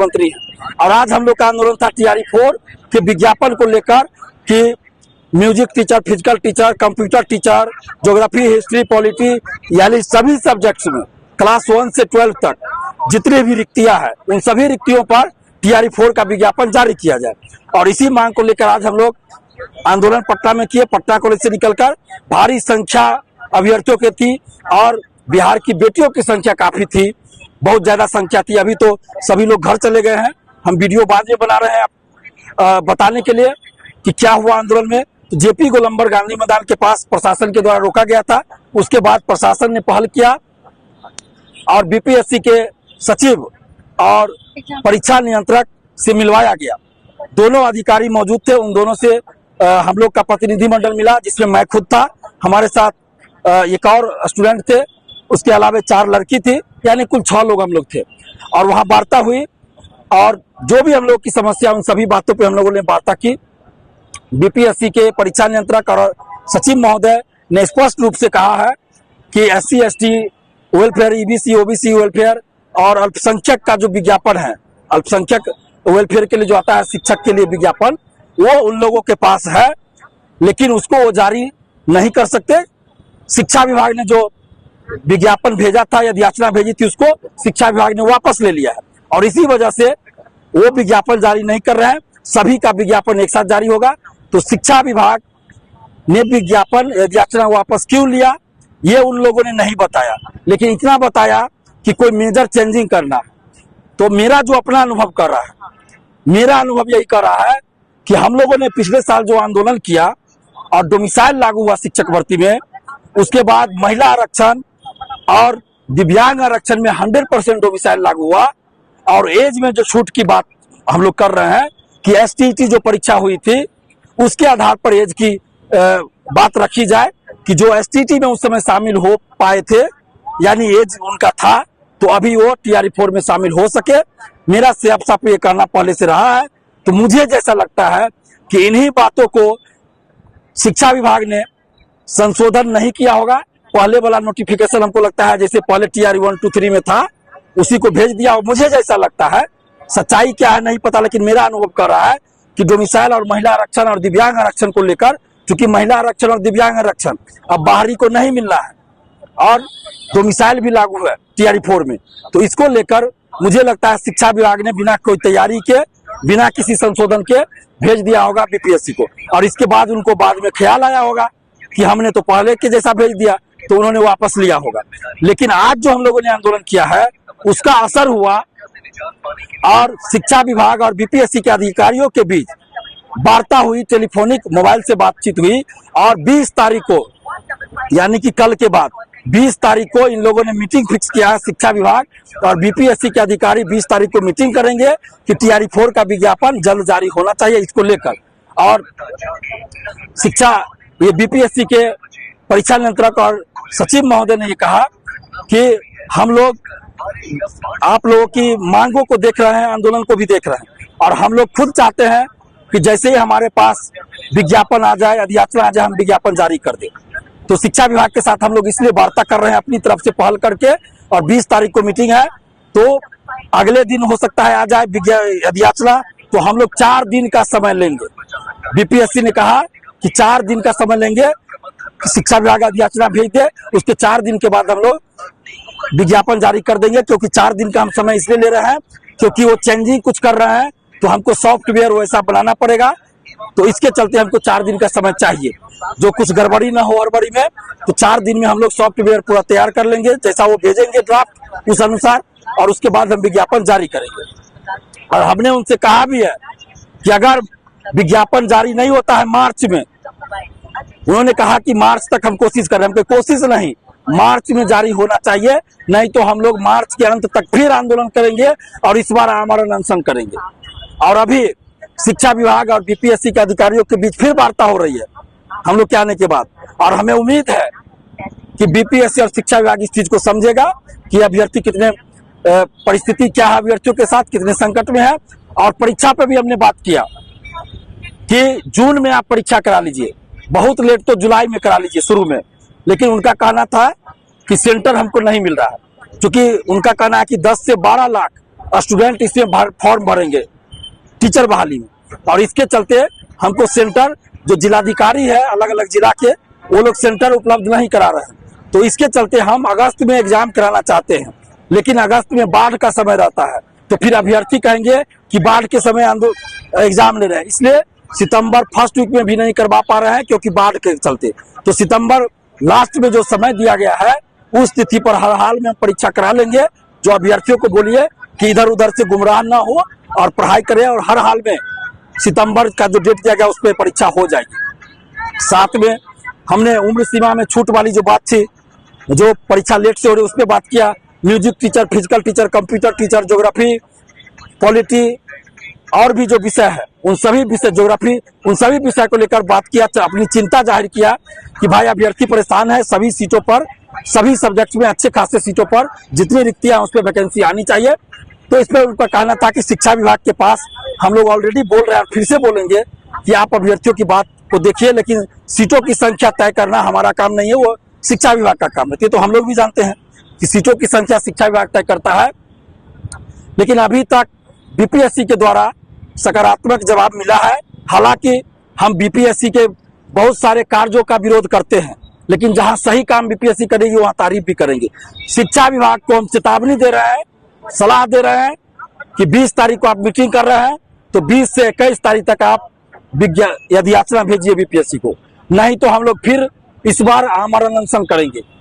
मंत्री हैं। और आज हम लोग का आंदोलन था TRE-4 के विज्ञापन को लेकर कि music teacher, physical teacher, computer teacher, geography, history, polity यानी सभी सब्जेक्ट्स में क्लास 1 से 12 तक जितनी भी रिक्तियां हैं उन सभी रिक्तियों पर TRE-4 का विज्ञापन जारी किया जाए। और इसी मांग को लेकर आज हम लोग आंदोलन पटना में किए। पटना कॉलेज से निकलकर भारी संख्या अभ्यर्थियों की थी और बिहार की बेटियों की संख्या काफी थी, बहुत ज्यादा संख्या थी। अभी तो सभी लोग घर चले गए हैं। हम वीडियो बाद में बना रहे हैं बताने के लिए कि क्या हुआ आंदोलन में। तो JP गोलंबर गांधी मैदान के पास प्रशासन के द्वारा रोका गया था। उसके बाद प्रशासन ने पहल किया और BPSC के सचिव और परीक्षा नियंत्रक से मिलवाया गया। दोनों अधिकारी मौजूद थे, उन दोनों से हम लोग का प्रतिनिधिमंडल मिला, जिसमें मैं खुद था, हमारे साथ एक और स्टूडेंट थे, उसके अलावा 4 लड़की थी, यानी कुल 6 लोग हम लोग थे। और वहाँ वार्ता हुई और जो भी हम लोग की समस्या उन सभी बातों पे हम लोगों ने वार्ता की। BPSC के परीक्षा नियंत्रक और सचिव महोदय ने स्पष्ट रूप से कहा है कि SC ST welfare, EBC OBC welfare और अल्पसंख्यक का जो विज्ञापन है, अल्पसंख्यक वेलफेयर के लिए जो आता है शिक्षक के लिए विज्ञापन, वो उन लोगों के पास है, लेकिन उसको वो जारी नहीं कर सकते। शिक्षा विभाग ने जो विज्ञापन भेजा था या याचना भेजी थी उसको शिक्षा विभाग ने वापस ले लिया है और इसी वजह से वो विज्ञापन जारी नहीं कर रहे हैं। सभी का विज्ञापन एक साथ जारी होगा। तो शिक्षा विभाग ने विज्ञापन याचना वापस क्यों लिया ये उन लोगों ने नहीं बताया, लेकिन इतना बताया कि कोई मेजर चेंजिंग करना है। तो मेरा जो अपना अनुभव कर रहा है, मेरा अनुभव यही कर रहा है कि हम लोगों ने पिछले साल जो आंदोलन किया और डोमिसाइल लागू हुआ शिक्षक भर्ती में, उसके बाद महिला आरक्षण और दिव्यांग आरक्षण में 100% डोमिसाइल लागू हुआ। और एज में जो छूट की बात हम लोग कर रहे हैं कि STT जो परीक्षा हुई थी उसके आधार पर एज की बात रखी जाए कि जो STT में उस समय शामिल हो पाए थे, यानी एज उनका था, तो अभी वो TRE-4 में शामिल हो सके। मेरा साफ साफ ये कहना पहले से रहा है। तो मुझे जैसा लगता है कि इन्हीं बातों को शिक्षा विभाग ने संशोधन नहीं किया होगा। पहले वाला नोटिफिकेशन हमको लगता है जैसे पहले TRE-1 2 3 में था उसी को भेज दिया। और मुझे जैसा लगता है, सच्चाई क्या है नहीं पता, लेकिन मेरा अनुभव कर रहा है कि डोमिसाइल और महिला आरक्षण और दिव्यांग आरक्षण को लेकर, क्योंकि महिला आरक्षण और दिव्यांग आरक्षण अब बाहरी को नहीं मिल रहा है और डोमिसाइल भी लागू है TRE-4 में, तो इसको लेकर मुझे लगता है शिक्षा विभाग ने बिना कोई तैयारी के, बिना किसी संशोधन के भेज दिया होगा BPSC को। और इसके बाद उनको बाद में ख्याल आया होगा कि हमने तो पहले के जैसा भेज दिया, तो उन्होंने वापस लिया होगा। लेकिन आज जो हम लोगों ने आंदोलन किया है उसका असर हुआ और शिक्षा विभाग और BPSC के अधिकारियों के बीच वार्ता हुई, टेलीफोनिक मोबाइल से बातचीत हुई। और 20 तारीख को, यानी कि कल के बाद 20 तारीख को इन लोगों ने मीटिंग फिक्स किया है। शिक्षा विभाग और BPSC के अधिकारी 20 तारीख को मीटिंग करेंगे कि TRE-4 का विज्ञापन जल्द जारी होना चाहिए, इसको लेकर। और शिक्षा ये BPSC के परीक्षा नियंत्रक और सचिव महोदय ने ये कहा कि हम लोग आप लोगों की मांगों को देख रहे हैं, आंदोलन को भी देख रहे हैं, और हम लोग खुद चाहते हैं कि जैसे ही हमारे पास विज्ञापन आ जाए, अधियाचना आ जाए, हम विज्ञापन जारी कर दें। तो शिक्षा विभाग के साथ हम लोग इसलिए वार्ता कर रहे हैं अपनी तरफ से पहल करके। और 20 तारीख को मीटिंग है, तो अगले दिन हो सकता है आ जाए अधियाचना, तो हम लोग 4 दिन का समय लेंगे। BPSC ने कहा कि 4 दिन का समय लेंगे, शिक्षा विभाग अधियाचना भेज दे, उसके 4 दिन के बाद हम लोग विज्ञापन जारी कर देंगे। क्योंकि 4 दिन का हम समय इसलिए ले रहे हैं क्योंकि वो चेंजिंग कुछ कर रहे हैं, तो हमको सॉफ्टवेयर वैसा बनाना पड़ेगा, तो इसके चलते हमको 4 दिन का समय चाहिए। जो कुछ गड़बड़ी ना हो हड़बड़ी में, तो 4 दिन में हम लोग सॉफ्टवेयर पूरा तैयार कर लेंगे, जैसा वो भेजेंगे ड्राफ्ट उस अनुसार, और उसके बाद हम विज्ञापन जारी करेंगे। और हमने उनसे कहा भी है कि अगर विज्ञापन जारी नहीं होता है मार्च में, उन्होंने कहा कि मार्च तक हम कोशिश कर रहे हैं, हमको कोशिश नहीं, मार्च में जारी होना चाहिए, नहीं तो हम लोग मार्च के अंत तक फिर आंदोलन करेंगे और इस बार आमरण अनशन करेंगे। और अभी शिक्षा विभाग और BPSC के अधिकारियों के बीच फिर वार्ता हो रही है हम लोग के आने के बाद, और हमें उम्मीद है कि BPSC और शिक्षा विभाग इस चीज को समझेगा कि अभ्यर्थी कितने परिस्थिति क्या है, अभ्यर्थियों के साथ कितने संकट में है। और परीक्षा पे भी हमने बात किया कि जून में आप परीक्षा करा लीजिए, बहुत लेट तो जुलाई में करा लीजिए शुरू में, लेकिन उनका कहना था कि सेंटर हमको नहीं मिल रहा है, क्योंकि उनका कहना है कि 10 से 12 लाख स्टूडेंट इसमें फॉर्म भरेंगे टीचर बहाली में। और इसके चलते हमको सेंटर जो जिलाधिकारी है अलग अलग जिला के, वो लोग सेंटर उपलब्ध नहीं करा रहे हैं। तो इसके चलते हम अगस्त में एग्जाम कराना चाहते हैं, लेकिन अगस्त में बाढ़ का समय रहता है, तो फिर अभ्यर्थी कहेंगे कि बाढ़ के समय एग्जाम ले रहे हैं, इसलिए सितंबर फर्स्ट वीक में भी नहीं करवा पा रहे हैं क्योंकि बाढ़ के चलते। तो सितंबर लास्ट में जो समय दिया गया है उस तिथि पर हर हाल में परीक्षा करा लेंगे। जो अभ्यर्थियों को बोलिए कि इधर उधर से गुमराह ना हो और पढ़ाई करें, और हर हाल में सितंबर का जो डेट दिया गया उस पर परीक्षा हो जाएगी। साथ में हमने उम्र सीमा में छूट वाली जो बात थी, जो परीक्षा लेट से हो रही उस पर बात किया। Music teacher, physical teacher, computer teacher, geography, polity और भी जो विषय है उन सभी विषय, ज्योग्राफी, उन सभी विषय को लेकर बात किया, अपनी चिंता जाहिर किया कि भाई अभ्यर्थी परेशान है, सभी सीटों पर, सभी सब्जेक्ट में अच्छे खासे सीटों पर जितनी रिक्तियां उस पर वैकेंसी आनी चाहिए। तो इसमें उनका कहना था कि शिक्षा विभाग के पास हम लोग ऑलरेडी बोल रहे हैं और फिर से बोलेंगे कि आप अभ्यर्थियों की बात को देखिए, लेकिन सीटों की संख्या तय करना हमारा काम नहीं है, वो शिक्षा विभाग का काम है। तो हम लोग भी जानते हैं कि सीटों की संख्या शिक्षा विभाग तय करता है, लेकिन अभी तक बीपीएससी के द्वारा सकारात्मक जवाब मिला है। हालांकि हम बीपीएससी के बहुत सारे कार्यों का विरोध करते हैं, लेकिन जहां सही काम बीपीएससी करेगी वहां तारीफ भी करेंगे। शिक्षा विभाग को हम चेतावनी दे रहे हैं, सलाह दे रहे हैं कि 20 तारीख को आप मीटिंग कर रहे हैं तो 20 से 21 तारीख तक आप यदि याचना भेजिए बीपीएससी को, नहीं तो हम लोग फिर इस बार आमरण अनशन करेंगे।